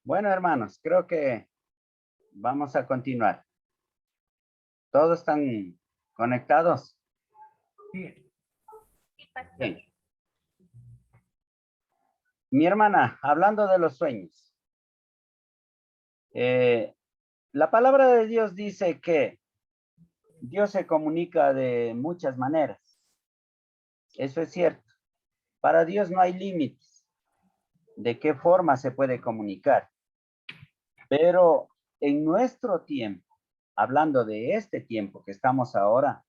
Bueno, hermanos, creo que vamos a continuar. ¿Todos están conectados? Sí, Bien. Mi hermana, hablando de los sueños. La palabra de Dios dice que Dios se comunica de muchas maneras. Eso es cierto. Para Dios no hay límites de qué forma se puede comunicar. Pero en nuestro tiempo, hablando de este tiempo que estamos ahora,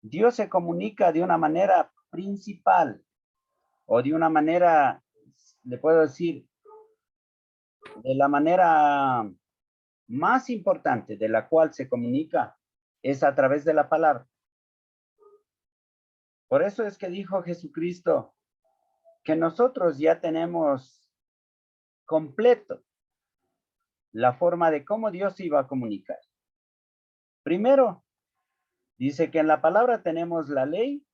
Dios se comunica de una manera principal o de una manera, le puedo decir, de la manera más importante de la cual se comunica es a través de la palabra. Por eso es que dijo Jesucristo que nosotros ya tenemos completo la forma de cómo Dios iba a comunicar. Primero, dice que en la palabra tenemos la ley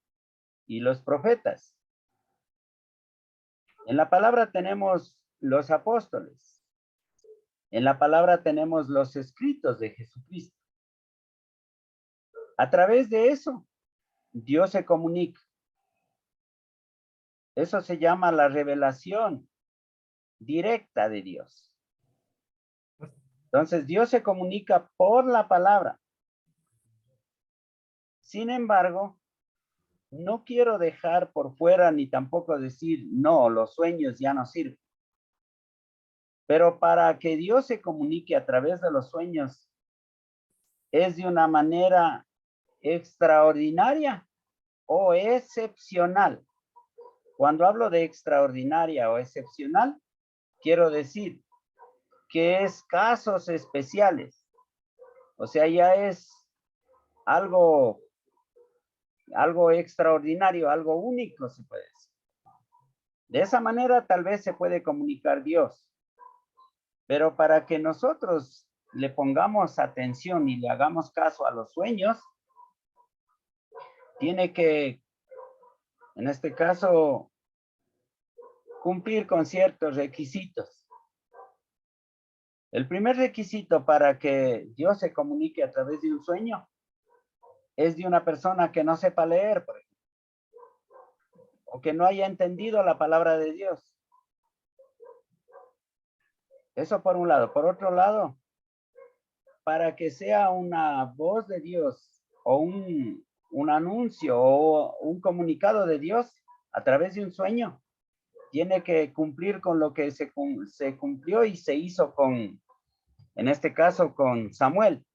y los profetas. En la palabra tenemos los apóstoles. En la palabra tenemos los escritos de Jesucristo. A través de eso, Dios se comunica. Eso se llama la revelación directa de Dios. Entonces, Dios se comunica por la palabra. Sin embargo, no quiero dejar por fuera ni tampoco decir, no, los sueños ya no sirven. Pero para que Dios se comunique a través de los sueños, es de una manera extraordinaria o excepcional. Cuando hablo de extraordinaria o excepcional, quiero decir que es casos especiales. O sea, ya es algo extraordinario, algo único, se puede decir. De esa manera tal vez se puede comunicar Dios. Pero para que nosotros le pongamos atención y le hagamos caso a los sueños, tiene que, en este caso, cumplir con ciertos requisitos. El primer requisito para que Dios se comunique a través de un sueño es de una persona que no sepa leer, por ejemplo, o que no haya entendido la palabra de Dios. Eso por un lado. Por otro lado, para que sea una voz de Dios o un anuncio o un comunicado de Dios a través de un sueño, tiene que cumplir con lo que se cumplió y se hizo con, en este caso, con Samuel.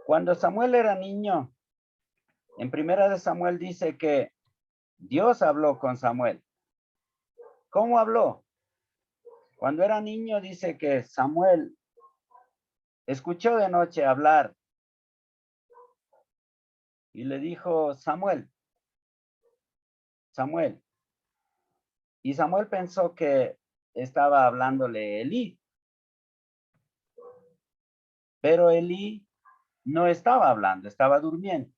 Cuando Samuel era niño, en Primera de Samuel dice que Dios habló con Samuel. ¿Cómo habló? Cuando era niño dice que Samuel escuchó de noche hablar y le dijo, Samuel, Samuel. Y Samuel pensó que estaba hablándole Elí. Pero Elí no estaba hablando, estaba durmiendo.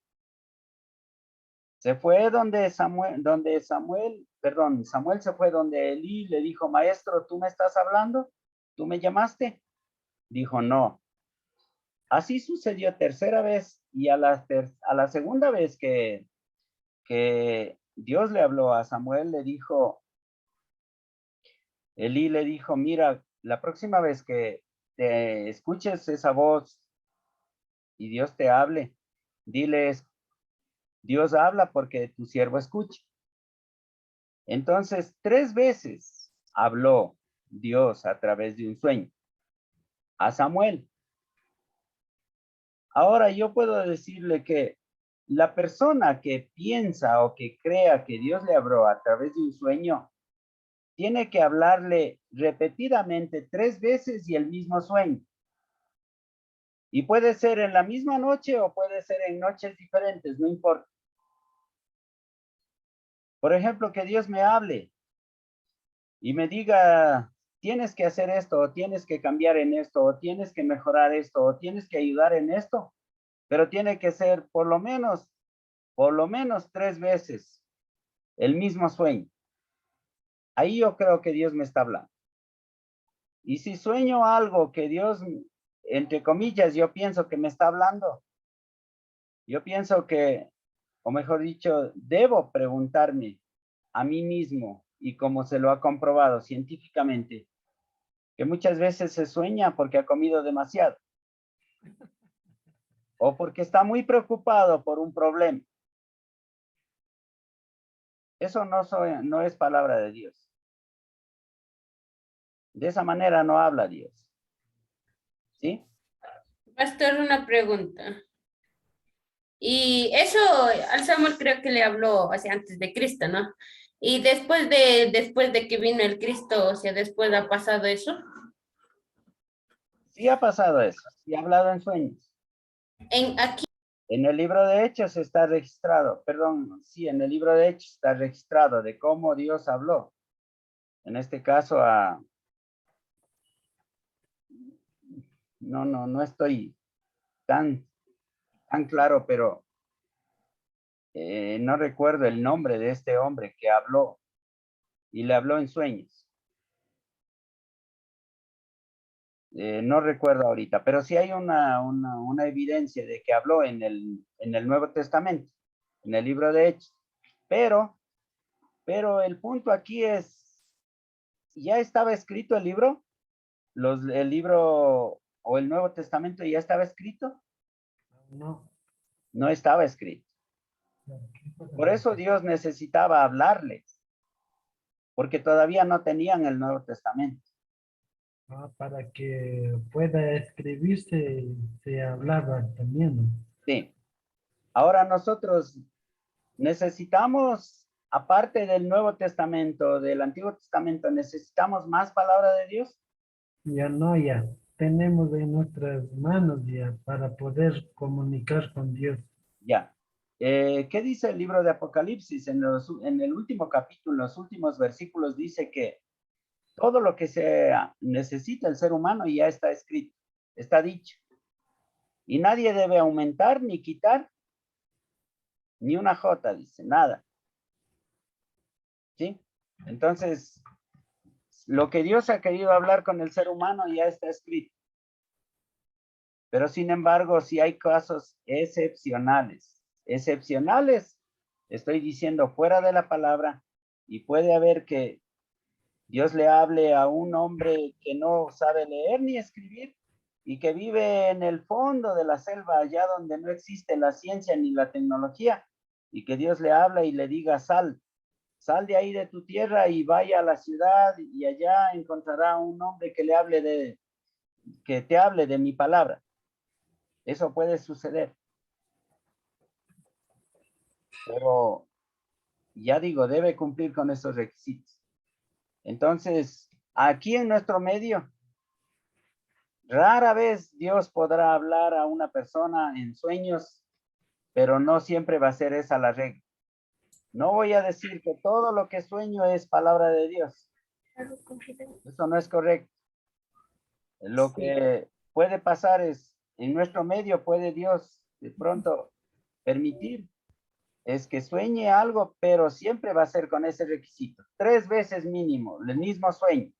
Se fue Samuel se fue donde Elí le dijo, maestro, ¿tú me estás hablando? ¿Tú me llamaste? Dijo, no. Así sucedió tercera vez y a la segunda vez que Dios le habló a Samuel, Elí le dijo, mira, la próxima vez que te escuches esa voz y Dios te hable, diles, Dios habla porque tu siervo escucha. Entonces, 3 veces habló Dios a través de un sueño a Samuel. Ahora yo puedo decirle que la persona que piensa o que crea que Dios le habló a través de un sueño, tiene que hablarle repetidamente 3 veces y el mismo sueño. Y puede ser en la misma noche o puede ser en noches diferentes, no importa. Por ejemplo, que Dios me hable y me diga, tienes que hacer esto, o tienes que cambiar en esto, o tienes que mejorar esto, o tienes que ayudar en esto, pero tiene que ser por lo menos 3 veces el mismo sueño. ahí yo creo que Dios me está hablando. Y si sueño algo que Dios, entre comillas, yo pienso que me está hablando, yo pienso que, o mejor dicho, debo preguntarme a mí mismo, y como se lo ha comprobado científicamente, que muchas veces se sueña porque ha comido demasiado o porque está muy preocupado por un problema. Eso no es palabra de Dios. De esa manera no habla Dios. ¿Sí? Pastor, una pregunta. Y eso al Samuel creo que le habló, o sea, antes de Cristo, ¿no? Y después de que vino el Cristo, o sea, después ha pasado eso. Sí ha pasado eso. Sí ha hablado en sueños. Aquí, En el libro de Hechos está registrado, perdón, sí, en el libro de Hechos está registrado de cómo Dios habló. En este caso, no estoy tan claro, pero no recuerdo el nombre de este hombre que habló y le habló en sueños. No recuerdo ahorita, pero sí hay una evidencia de que habló en el Nuevo Testamento, en el libro de Hechos. Pero el punto aquí es, ¿ya estaba escrito el libro? El libro o el Nuevo Testamento ya estaba escrito? No. No estaba escrito. Por eso Dios necesitaba hablarles, porque todavía no tenían el Nuevo Testamento. Para que pueda escribirse, se hablaba también, ¿no? Sí. Ahora nosotros necesitamos, aparte del Nuevo Testamento, del Antiguo Testamento, necesitamos más palabra de Dios. Ya no, ya tenemos en nuestras manos ya para poder comunicar con Dios. Ya. ¿Qué dice el libro de Apocalipsis? En el último capítulo, en los últimos versículos, dice que todo lo que se necesita el ser humano ya está escrito, está dicho. Y nadie debe aumentar ni quitar ni una jota, dice, nada. ¿Sí? Entonces, lo que Dios ha querido hablar con el ser humano ya está escrito. Pero sin embargo, si hay casos excepcionales, estoy diciendo fuera de la palabra, y puede haber que Dios le hable a un hombre que no sabe leer ni escribir y que vive en el fondo de la selva, allá donde no existe la ciencia ni la tecnología, y que Dios le habla y le diga, sal de ahí de tu tierra y vaya a la ciudad y allá encontrará un hombre que que te hable de mi palabra. Eso puede suceder. Pero ya digo, debe cumplir con esos requisitos. Entonces, aquí en nuestro medio, rara vez Dios podrá hablar a una persona en sueños, pero no siempre va a ser esa la regla. No voy a decir que todo lo que sueño es palabra de Dios. Eso no es correcto. Lo que puede pasar es, en nuestro medio puede Dios de pronto permitir es que sueñe algo, pero siempre va a ser con ese requisito. 3 veces mínimo, el mismo sueño.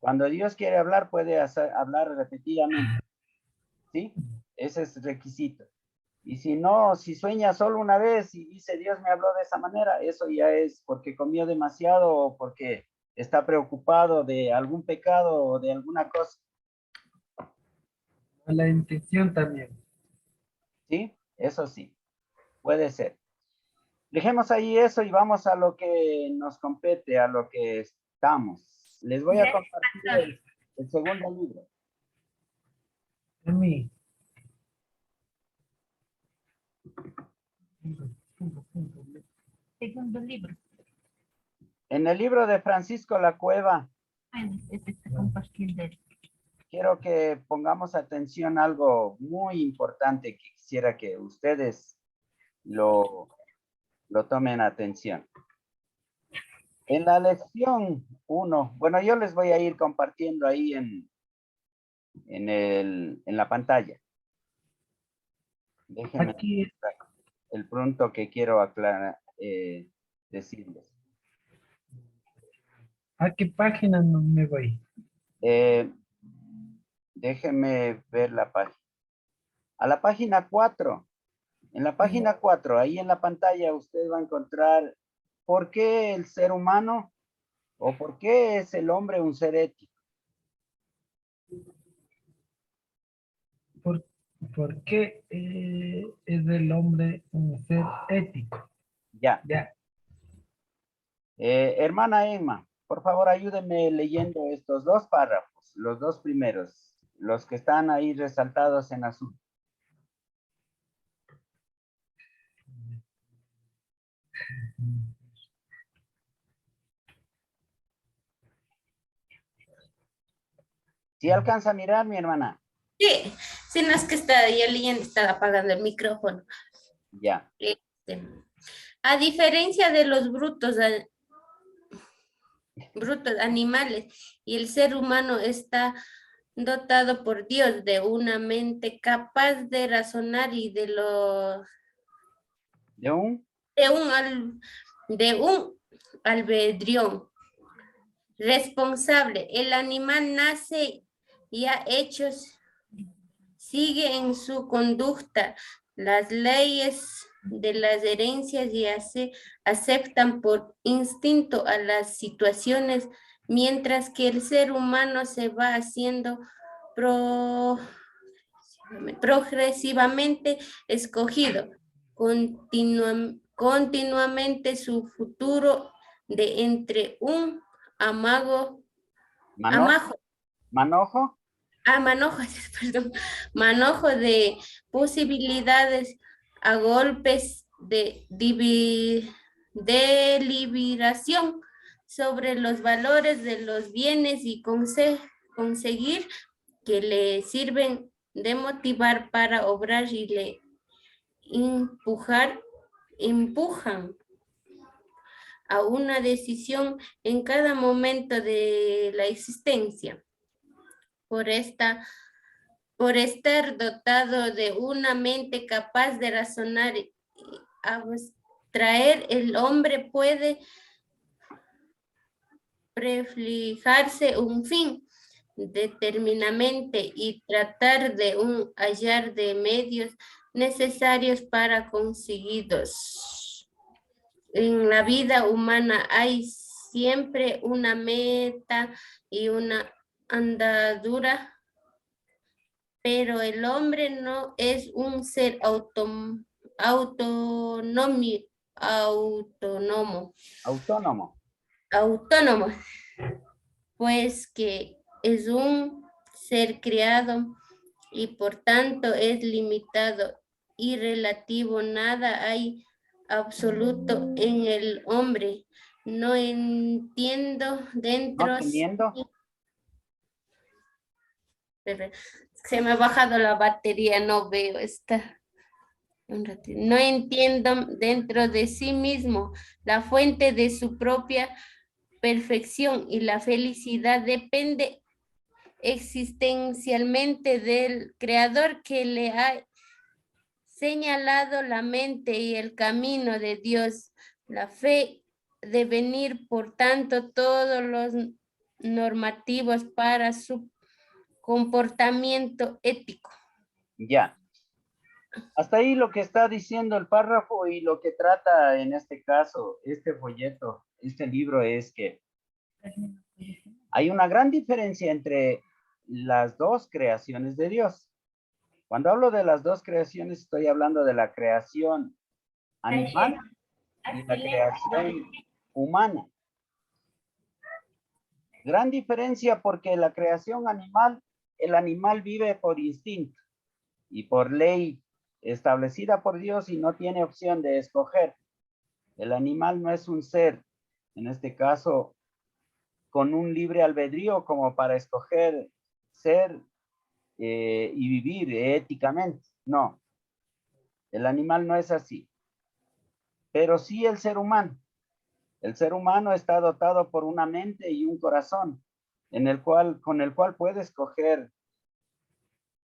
Cuando Dios quiere hablar, puede hablar repetidamente. ¿Sí? Ese es el requisito. Y si no, si sueña solo una vez y dice Dios me habló de esa manera, eso ya es porque comió demasiado o porque está preocupado de algún pecado o de alguna cosa. La intención también. ¿Sí? Eso sí, puede ser. Dejemos ahí eso y vamos a lo que nos compete, a lo que estamos. Les voy a compartir el segundo libro. A mí. segundo libro. En el libro de Francisco La Cueva, Este está compartiendo. quiero que pongamos atención a algo muy importante que quisiera que ustedes lo tomen atención. En la lección 1, bueno, yo les voy a ir compartiendo ahí en la pantalla. Déjenme Aquí, el punto que quiero aclarar, decirles. ¿A qué página no me voy? Déjeme ver la página. A la página 4. En la página 4, ahí en la pantalla, usted va a encontrar por qué el ser humano o por qué es el hombre un ser ético. ¿Por, por qué es el hombre un ser ético? Ya. Ya. Hermana Emma, por favor ayúdeme leyendo estos dos párrafos, los dos primeros, los que están ahí resaltados en azul. ¿Sí alcanza a mirar, mi hermana? Sí, si no es que está ya leyendo, está apagando el micrófono. Ya. Este, a diferencia de los brutos animales, y el ser humano está dotado por Dios de una mente capaz de razonar y ¿De un? de un albedrío responsable. El animal nace ya hechos, sigue en su conducta las leyes de las herencias y aceptan por instinto a las situaciones, mientras que el ser humano se va haciendo progresivamente escogido, continuamente su futuro de entre un ¿Manojo? amajo, ¿Manojo? manojo, perdón, manojo de posibilidades a golpes de deliberación sobre los valores de los bienes y conseguir que le sirven de motivar para obrar y le empujan a una decisión en cada momento de la existencia. Por estar dotado de una mente capaz de razonar y abstraer, el hombre puede prefijarse un fin determinadamente y tratar de hallar de medios necesarios para conseguirlos. En la vida humana hay siempre una meta y una andadura, pero el hombre no es un ser autónomo, Autónomo. autónomo, pues que es un ser creado y por tanto es limitado y relativo. Nada hay absoluto en el hombre. No entiendo ¿No dentro. teniendo? Se me ha bajado la batería, no veo esta. No entiendo dentro de sí mismo la fuente de su propia perfección y la felicidad depende existencialmente del creador que le ha señalado la mente y el camino de Dios. La fe de venir, por tanto, todos los normativos para su comportamiento ético. Ya. Hasta ahí lo que está diciendo el párrafo y lo que trata en este caso, este folleto, este libro es que hay una gran diferencia entre las dos creaciones de Dios. Cuando hablo de las dos creaciones, estoy hablando de la creación animal y la creación humana. Gran diferencia porque la creación animal, el animal vive por instinto y por ley establecida por Dios y no tiene opción de escoger. El animal no es un ser, en este caso, con un libre albedrío como para escoger ser y vivir éticamente. No, el animal no es así. Pero sí el ser humano. El ser humano está dotado por una mente y un corazón con el cual puede escoger,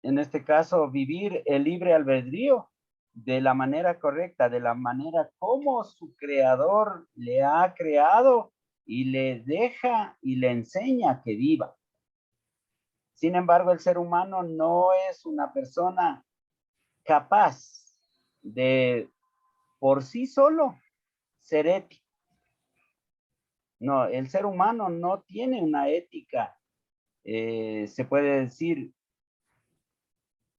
en este caso, vivir el libre albedrío de la manera correcta, de la manera como su creador le ha creado y le deja y le enseña que viva. Sin embargo, el ser humano no es una persona capaz de por sí solo ser ético. No, el ser humano no tiene una ética, se puede decir,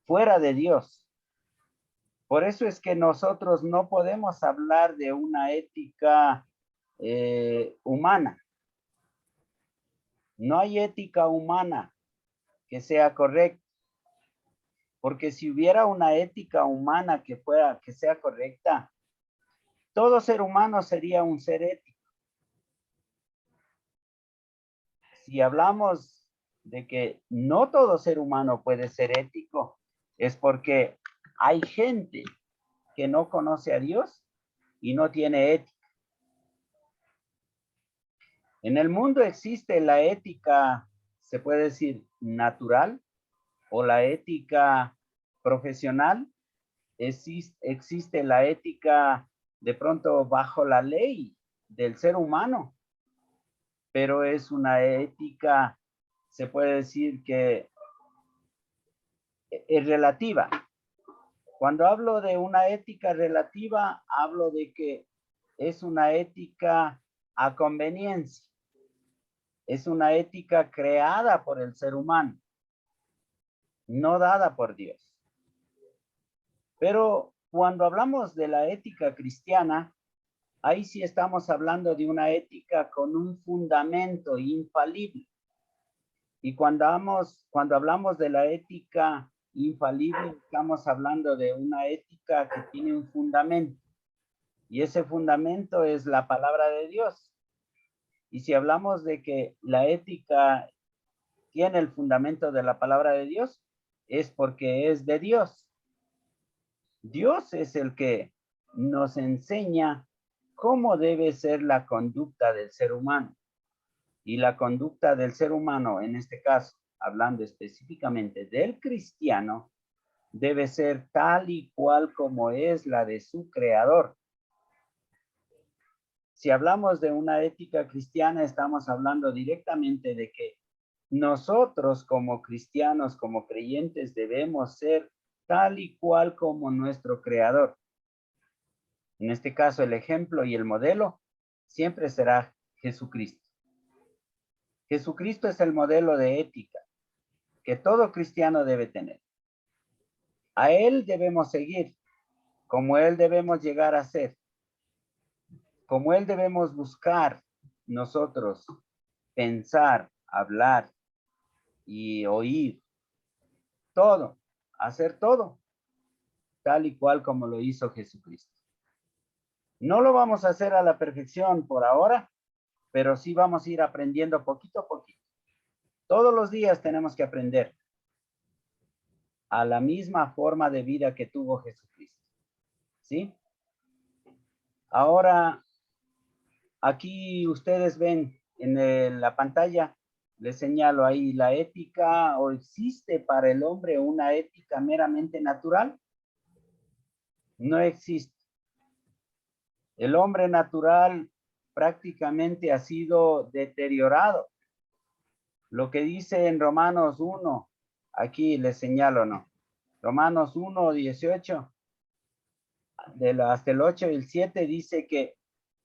fuera de Dios. Por eso es que nosotros no podemos hablar de una ética humana. No hay ética humana que sea correcta, porque si hubiera una ética humana que sea correcta, todo ser humano sería un ser ético. Si hablamos de que no todo ser humano puede ser ético, es porque hay gente que no conoce a Dios y no tiene ética. En el mundo existe la ética, se puede decir, natural o la ética profesional. Existe la ética de pronto bajo la ley del ser humano, pero es una ética, se puede decir que es relativa. Cuando hablo de una ética relativa, hablo de que es una ética a conveniencia. Es una ética creada por el ser humano, no dada por Dios. Pero cuando hablamos de la ética cristiana, ahí sí estamos hablando de una ética con un fundamento infalible. Y cuando hablamos de la ética infalible, estamos hablando de una ética que tiene un fundamento. Y ese fundamento es la palabra de Dios. Y si hablamos de que la ética tiene el fundamento de la palabra de Dios, es porque es de Dios. Dios es el que nos enseña cómo debe ser la conducta del ser humano. Y la conducta del ser humano, en este caso, hablando específicamente del cristiano, debe ser tal y cual como es la de su creador. Si hablamos de una ética cristiana, estamos hablando directamente de que nosotros como cristianos, como creyentes, debemos ser tal y cual como nuestro creador. En este caso, el ejemplo y el modelo siempre será Jesucristo. Jesucristo es el modelo de ética que todo cristiano debe tener. A Él debemos seguir, como Él debemos llegar a ser, como Él debemos buscar nosotros, pensar, hablar y oír, todo, hacer todo, tal y cual como lo hizo Jesucristo. No lo vamos a hacer a la perfección por ahora, pero sí vamos a ir aprendiendo poquito a poquito. Todos los días tenemos que aprender a la misma forma de vida que tuvo Jesucristo. ¿Sí? Ahora, aquí ustedes ven en la pantalla, les señalo ahí la ética, o existe para el hombre una ética meramente natural. No existe. El hombre natural prácticamente ha sido deteriorado. Lo que dice en Romanos 1, aquí les señalo, ¿no? Romanos 1, 18, hasta el 8 y el 7 dice que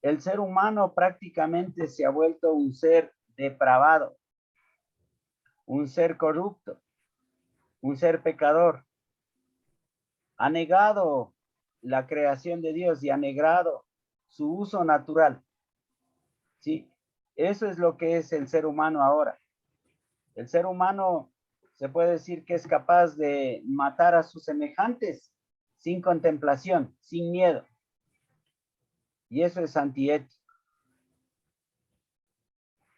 el ser humano prácticamente se ha vuelto un ser depravado, un ser corrupto, un ser pecador. Ha negado la creación de Dios y ha negado su uso natural. ¿Sí? Eso es lo que es el ser humano ahora. El ser humano se puede decir que es capaz de matar a sus semejantes sin contemplación, sin miedo. Y eso es antiético.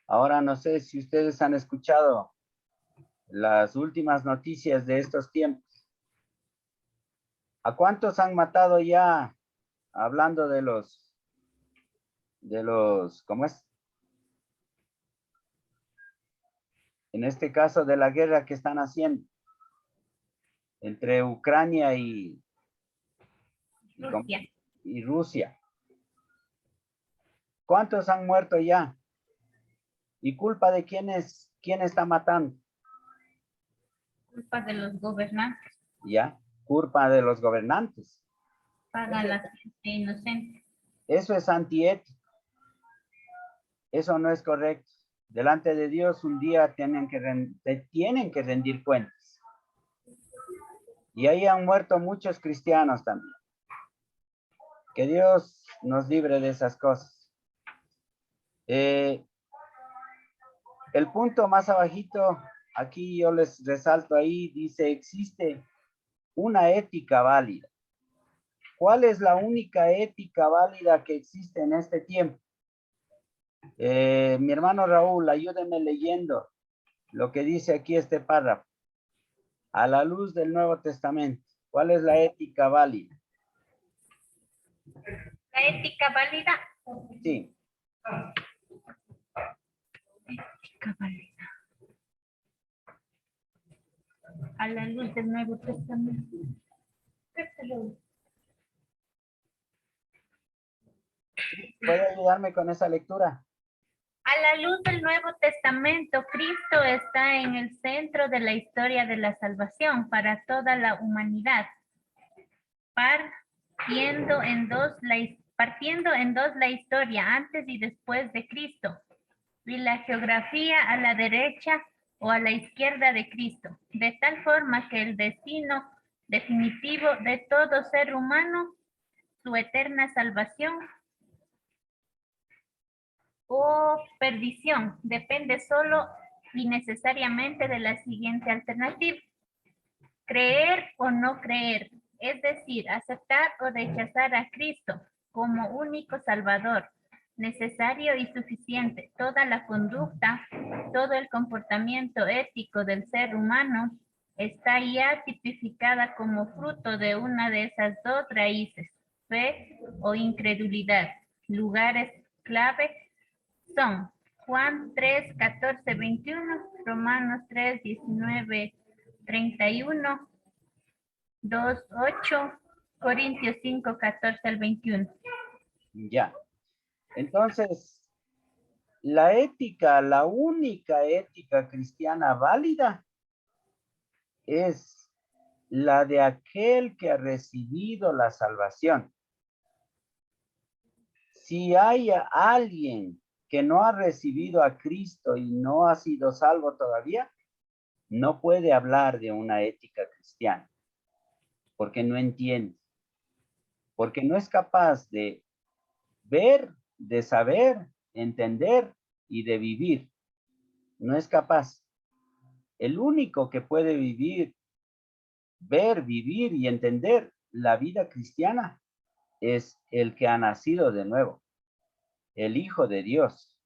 Ahora no sé si ustedes han escuchado las últimas noticias de estos tiempos. ¿A cuántos han matado ya? Hablando de ¿cómo es? En este caso de la guerra que están haciendo entre Ucrania y Rusia. ¿Cuántos han muerto ya? ¿Y culpa de quién es? ¿Quién está matando? Culpa de los gobernantes. ¿Ya? Culpa de los gobernantes. Paga la gente inocente. Eso es antiético. Eso no es correcto. Delante de Dios un día te tienen que rendir cuentas. Y ahí han muerto muchos cristianos también. Que Dios nos libre de esas cosas. El punto más abajito, aquí yo les resalto ahí, dice, existe una ética válida. ¿Cuál es la única ética válida que existe en este tiempo? Mi hermano Raúl, ayúdeme leyendo lo que dice aquí este párrafo. A la luz del Nuevo Testamento, ¿cuál es la ética válida? La ética válida. Sí. Ética válida. A la luz del Nuevo Testamento. ¿Puede ayudarme con esa lectura? A la luz del Nuevo Testamento, Cristo está en el centro de la historia de la salvación para toda la humanidad, partiendo en dos la historia antes y después de Cristo, y la geografía a la derecha o a la izquierda de Cristo, de tal forma que el destino definitivo de todo ser humano, su eterna salvación o perdición, depende solo y necesariamente de la siguiente alternativa: creer o no creer, es decir, aceptar o rechazar a Cristo como único Salvador, necesario y suficiente. Toda la conducta, todo el comportamiento ético del ser humano está ya tipificada como fruto de una de esas dos raíces, fe o incredulidad. Lugares clave son Juan 3, 14, 21, Romanos 3, 19, 31, 2, 8, Corintios 5, 14 al 21. Ya. Entonces, la ética, la única ética cristiana válida es la de aquel que ha recibido la salvación. Si hay alguien que no ha recibido a Cristo y no ha sido salvo todavía, no puede hablar de una ética cristiana, porque no entiende, porque no es capaz de ver, de saber, entender y de vivir. No es capaz. El único que puede vivir, ver, vivir y entender la vida cristiana es el que ha nacido de nuevo, el Hijo de Dios.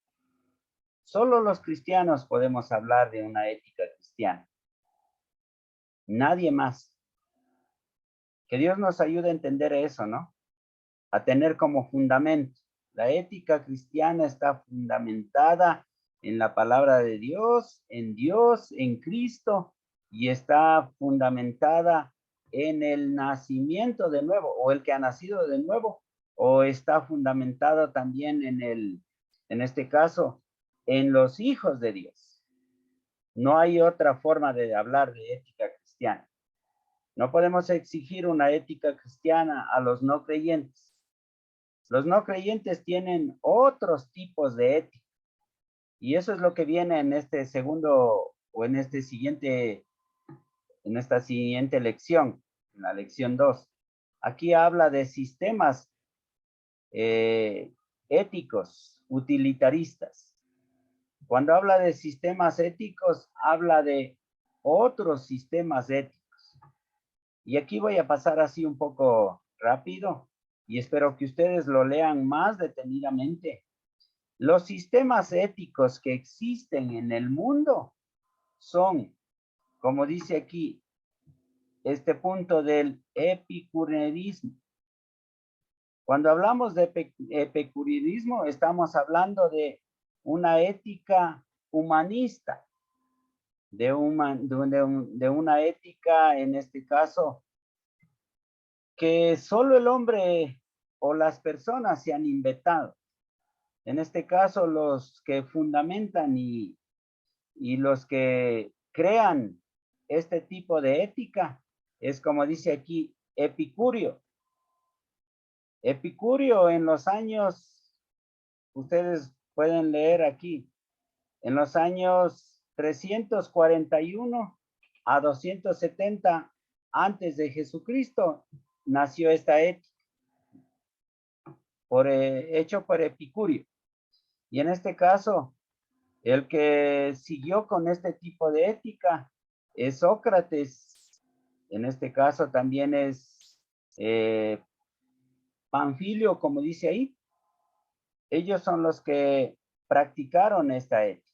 Solo los cristianos podemos hablar de una ética cristiana. Nadie más. Que Dios nos ayude a entender eso, ¿no? A tener como fundamento. La ética cristiana está fundamentada en la palabra de Dios, en Cristo, y está fundamentada en el nacimiento de nuevo, o el que ha nacido de nuevo, o está fundamentada también en este caso, en los hijos de Dios. No hay otra forma de hablar de ética cristiana. No podemos exigir una ética cristiana a los no creyentes. Los no creyentes tienen otros tipos de ética. Y eso es lo que viene en este segundo o en esta siguiente lección, en la lección 2. Aquí habla de sistemas éticos, utilitaristas. Cuando habla de sistemas éticos, habla de otros sistemas éticos. Y aquí voy a pasar así un poco rápido y espero que ustedes lo lean más detenidamente. Los sistemas éticos que existen en el mundo son, como dice aquí, este punto del epicureísmo. Cuando hablamos de epicureísmo, estamos hablando de una ética humanista, de una ética, en este caso, que solo el hombre o las personas se han inventado. En este caso, los que fundamentan y los que crean este tipo de ética es, como dice aquí, Epicurio. Epicurio en los años, ustedes pueden leer aquí, en los años 341 a 270 antes de Jesucristo, nació esta ética, hecho por Epicurio. Y en este caso, el que siguió con este tipo de ética es Sócrates. En este caso también es Panfilio, como dice ahí. Ellos son los que practicaron esta ética.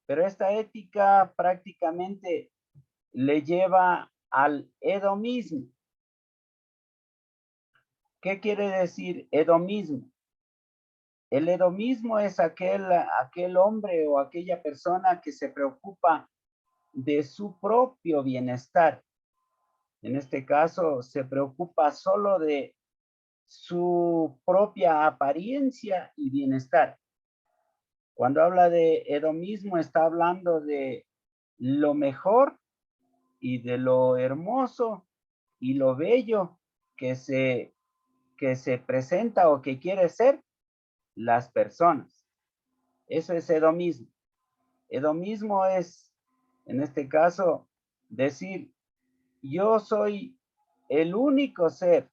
Pero esta ética prácticamente le lleva al hedonismo. ¿Qué quiere decir hedonismo? El hedonismo es aquel hombre o aquella persona que se preocupa de su propio bienestar. En este caso, se preocupa solo de su propia apariencia y bienestar. Cuando habla de hedonismo, está hablando de lo mejor y de lo hermoso y lo bello que se presenta o que quiere ser las personas. Eso es hedonismo. Hedonismo es, en este caso, decir, yo soy el único ser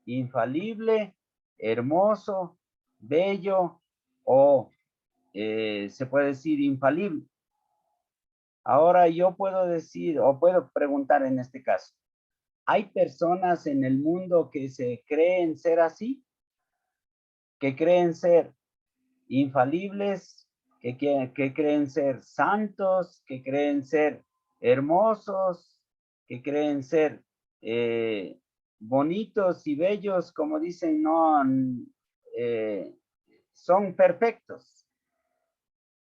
infalible, hermoso, bello o se puede decir infalible. Ahora yo puedo decir o puedo preguntar en este caso, ¿hay personas en el mundo que se creen ser así? ¿Que creen ser infalibles? ¿Que creen ser santos? ¿Que creen ser hermosos? ¿Que creen ser bonitos y bellos? Como dicen, no, son perfectos.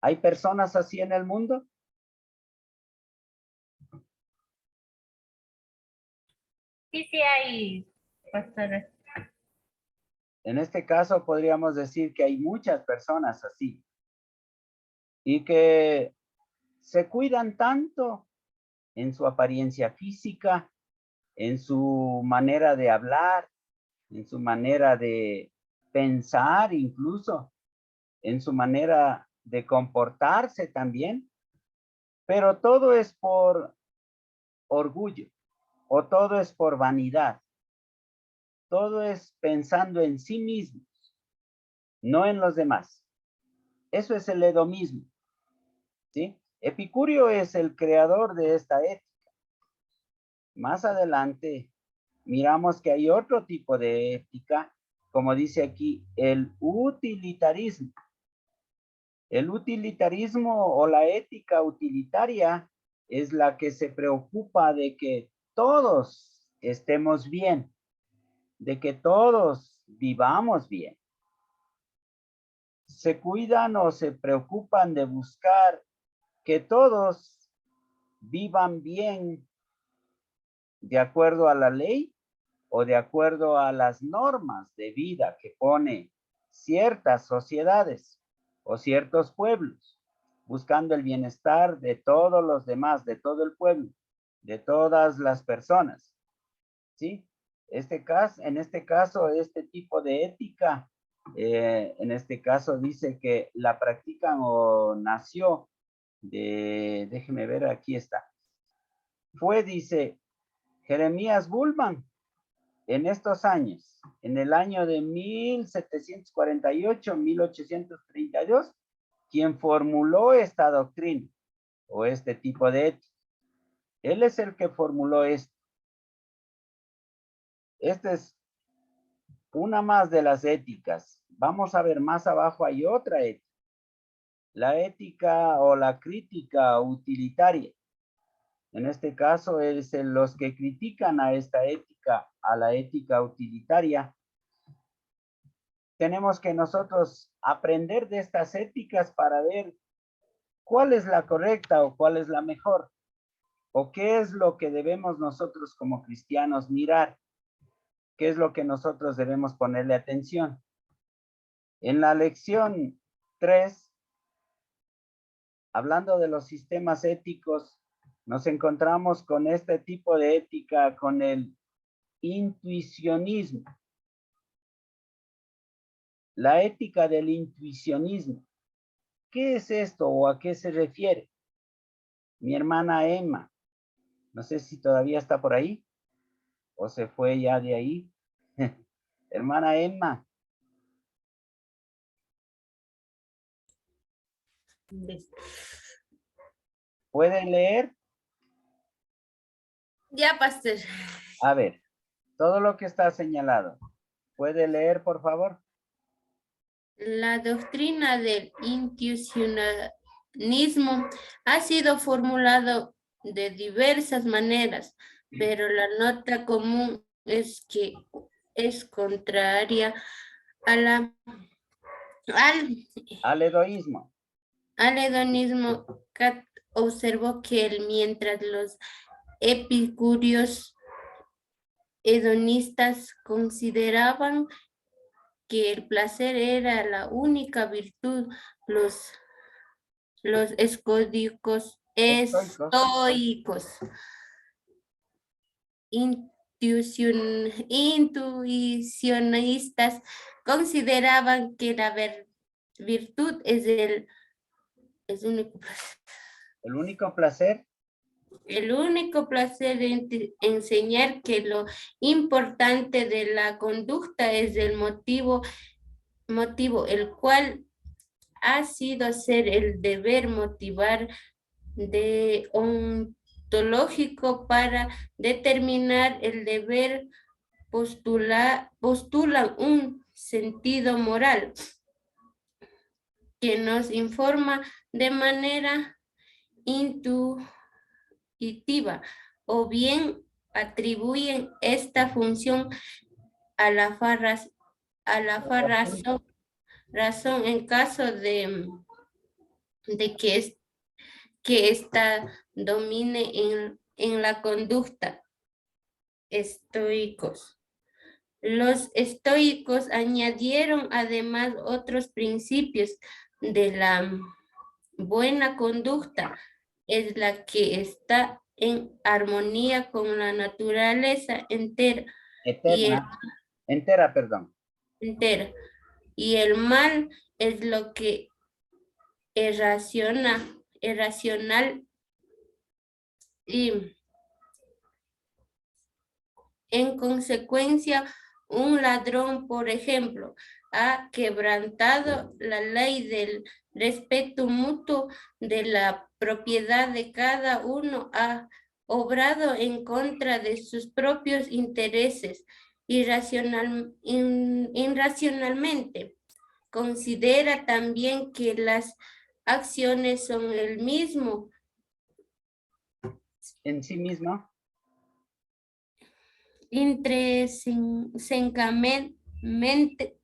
¿Hay personas así en el mundo? Sí, sí hay, pastor. En este caso podríamos decir que hay muchas personas así y que se cuidan tanto en su apariencia física, en su manera de hablar, en su manera de pensar incluso, en su manera de comportarse también, pero todo es por orgullo o todo es por vanidad, todo es pensando en sí mismos, no en los demás. Eso es el hedonismo, ¿sí? Epicurio es el creador de esta ética. Más adelante miramos que hay otro tipo de ética, como dice aquí, el utilitarismo. El utilitarismo o la ética utilitaria es la que se preocupa de que todos estemos bien, de que todos vivamos bien. Se cuidan o se preocupan de buscar que todos vivan bien de acuerdo a la ley o de acuerdo a las normas de vida que pone ciertas sociedades o ciertos pueblos, buscando el bienestar de todos los demás, de todo el pueblo, de todas las personas. ¿Sí? En este caso, este tipo de ética, en este caso dice que la practican o nació déjeme ver, aquí está. Fue, dice, Jeremías Bullman, en estos años, en el año de 1748, 1832, quien formuló esta doctrina o este tipo de ética. Él es el que formuló esto. Esta es una más de las éticas. Vamos a ver más abajo, hay otra ética. La ética o la crítica utilitaria. En este caso es los que critican a esta ética, a la ética utilitaria. Tenemos que nosotros aprender de estas éticas para ver cuál es la correcta o cuál es la mejor, o qué es lo que debemos nosotros como cristianos mirar, qué es lo que nosotros debemos ponerle atención. En la lección 3, hablando de los sistemas éticos, nos encontramos con este tipo de ética, con el intuicionismo. La ética del intuicionismo. ¿Qué es esto o a qué se refiere? Mi hermana Emma, no sé si todavía está por ahí o se fue ya de ahí. Hermana Emma. ¿Puede leer? Ya, pastor. A ver, todo lo que está señalado. ¿Puede leer, por favor? La doctrina del intuicionismo ha sido formulado de diversas maneras, pero la nota común es que es contraria a Al hedoísmo. al hedonismo. Kant observó que mientras los epicúreos hedonistas consideraban que el placer era la única virtud, los estoicos intuicionistas consideraban que la virtud es El único placer. el único placer de enseñar que lo importante de la conducta es el motivo el cual ha sido ser el deber motivar de ontológico para determinar el deber postulan un sentido moral que nos informa de manera intuitiva o bien atribuyen esta función a la razón en caso de que ésta domine en la conducta. Estoicos. Los estoicos añadieron además otros principios de la buena conducta, es la que está en armonía con la naturaleza entera. Entera, perdón. Entera. Y el mal es lo que es irracional y en consecuencia un ladrón, por ejemplo, ha quebrantado la ley del respeto mutuo de la propiedad de cada uno, ha obrado en contra de sus propios intereses irracionalmente. Considera también que las acciones son el mismo. En sí mismo. Intrínsecamente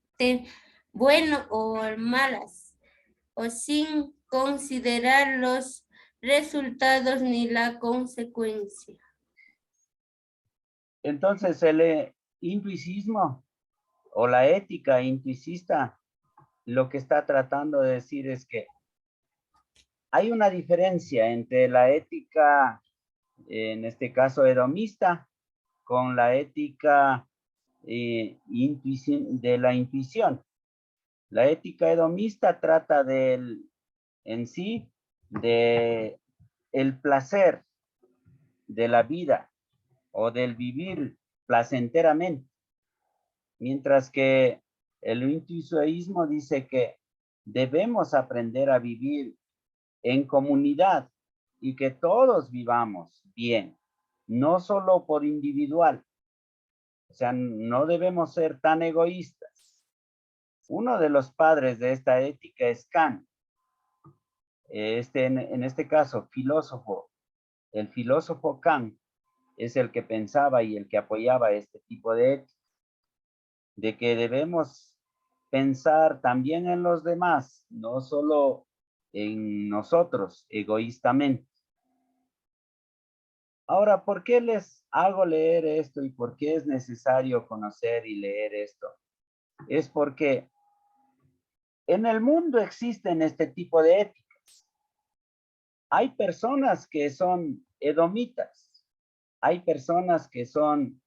bueno o malas, o sin considerar los resultados ni la consecuencia. Entonces, el intuicismo o la ética intuicista lo que está tratando de decir es que hay una diferencia entre la ética, en este caso edomista, con la ética de la intuición. La ética edomista trata en sí de el placer de la vida o del vivir placenteramente, mientras que el intuicionismo dice que debemos aprender a vivir en comunidad y que todos vivamos bien, no solo por individual. O sea, no debemos ser tan egoístas. Uno de los padres de esta ética es Kant. En este caso, filósofo. El filósofo Kant es el que pensaba y el que apoyaba este tipo de ética, de que debemos pensar también en los demás, no solo en nosotros egoístamente. Ahora, ¿por qué les hago leer esto y por qué es necesario conocer y leer esto? Es porque En el mundo existen este tipo de éticas. Hay personas que son edomitas, hay personas que son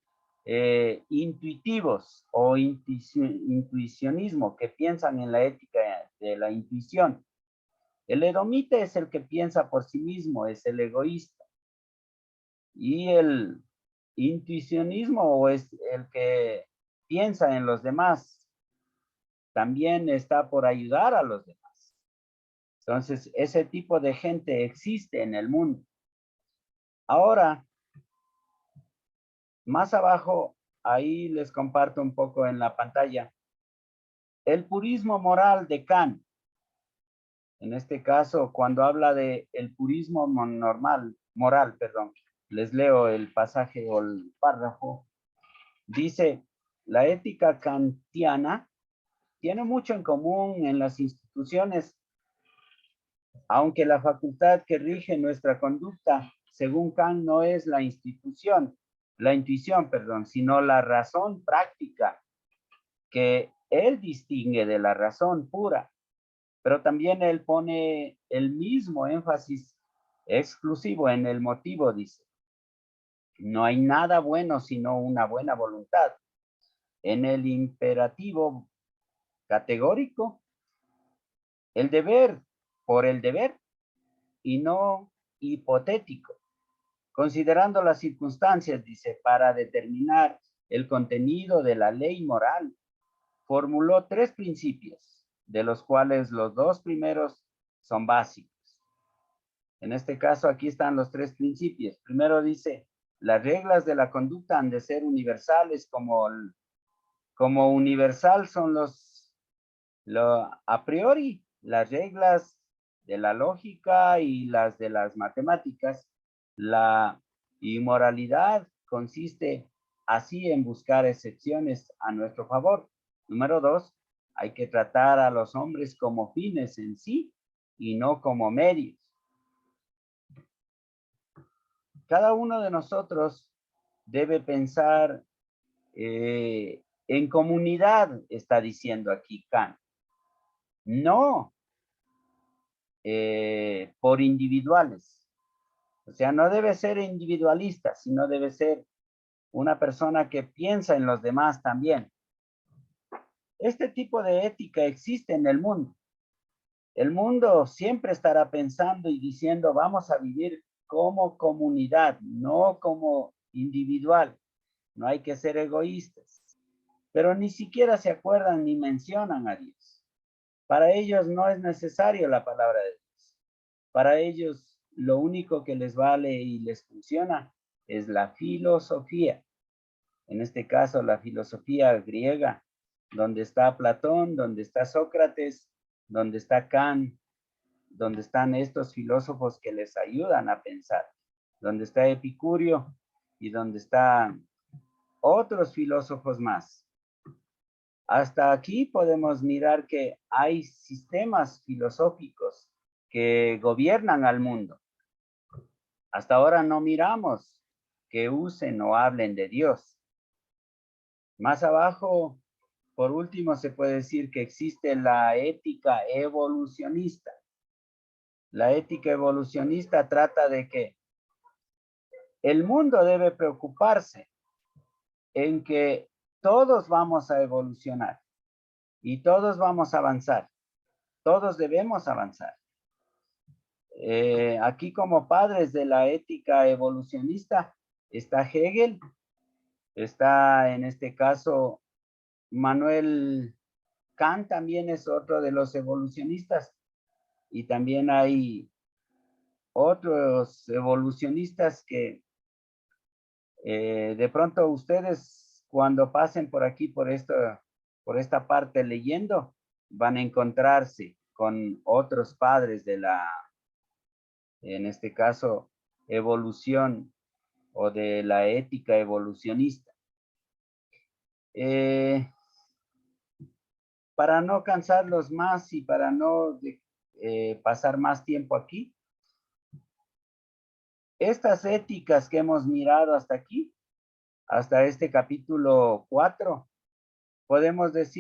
intuitivos o intuicionismo, que piensan en la ética de la intuición. El edomita es el que piensa por sí mismo, es el egoísta. Y el intuicionismo o es el que piensa en los demás, también está por ayudar a los demás. Entonces, ese tipo de gente existe en el mundo. Ahora, más abajo, ahí les comparto un poco en la pantalla, el purismo moral de Kant. En este caso, cuando habla de el purismo moral, les leo el pasaje o el párrafo. Dice, la ética kantiana tiene mucho en común en las instituciones, aunque la facultad que rige nuestra conducta, según Kant, no es la intuición, sino la razón práctica, que él distingue de la razón pura, pero también él pone el mismo énfasis exclusivo en el motivo, dice. No hay nada bueno sino una buena voluntad. En el imperativo categórico, el deber por el deber y no hipotético, considerando las circunstancias, dice, para determinar el contenido de la ley moral, formuló 3 principios, de los cuales los 2 primeros son básicos. En este caso, aquí están los 3 principios. Primero dice, las reglas de la conducta han de ser universales, como universal son a priori, las reglas de la lógica y las de las matemáticas. La inmoralidad consiste así en buscar excepciones a nuestro favor. Número 2, hay que tratar a los hombres como fines en sí y no como medios. Cada uno de nosotros debe pensar en comunidad, está diciendo aquí Kant. No por individuales. O sea, no debe ser individualista, sino debe ser una persona que piensa en los demás también. Este tipo de ética existe en el mundo. El mundo siempre estará pensando y diciendo, vamos a vivir como comunidad, no como individual. No hay que ser egoístas. Pero ni siquiera se acuerdan ni mencionan a Dios. Para ellos no es necesario la palabra de Dios. Para ellos lo único que les vale y les funciona es la filosofía. En este caso, la filosofía griega, donde está Platón, donde está Sócrates, donde está Kant, donde están estos filósofos que les ayudan a pensar, donde está Epicurio y donde están otros filósofos más. Hasta aquí podemos mirar que hay sistemas filosóficos que gobiernan al mundo. Hasta ahora no miramos que usen o hablen de Dios. Más abajo, por último, se puede decir que existe la ética evolucionista. La ética evolucionista trata de que el mundo debe preocuparse en que todos vamos a evolucionar y todos vamos a avanzar. Todos debemos avanzar. Aquí como padres de la ética evolucionista está Hegel, está en este caso Manuel Kant, también es otro de los evolucionistas, y también hay otros evolucionistas que de pronto ustedes cuando pasen por aquí, por esta parte leyendo, van a encontrarse con otros padres de en este caso, evolución o de la ética evolucionista. Para no cansarlos más y para no pasar más tiempo aquí, estas éticas que hemos mirado hasta aquí, hasta este capítulo 4, podemos decir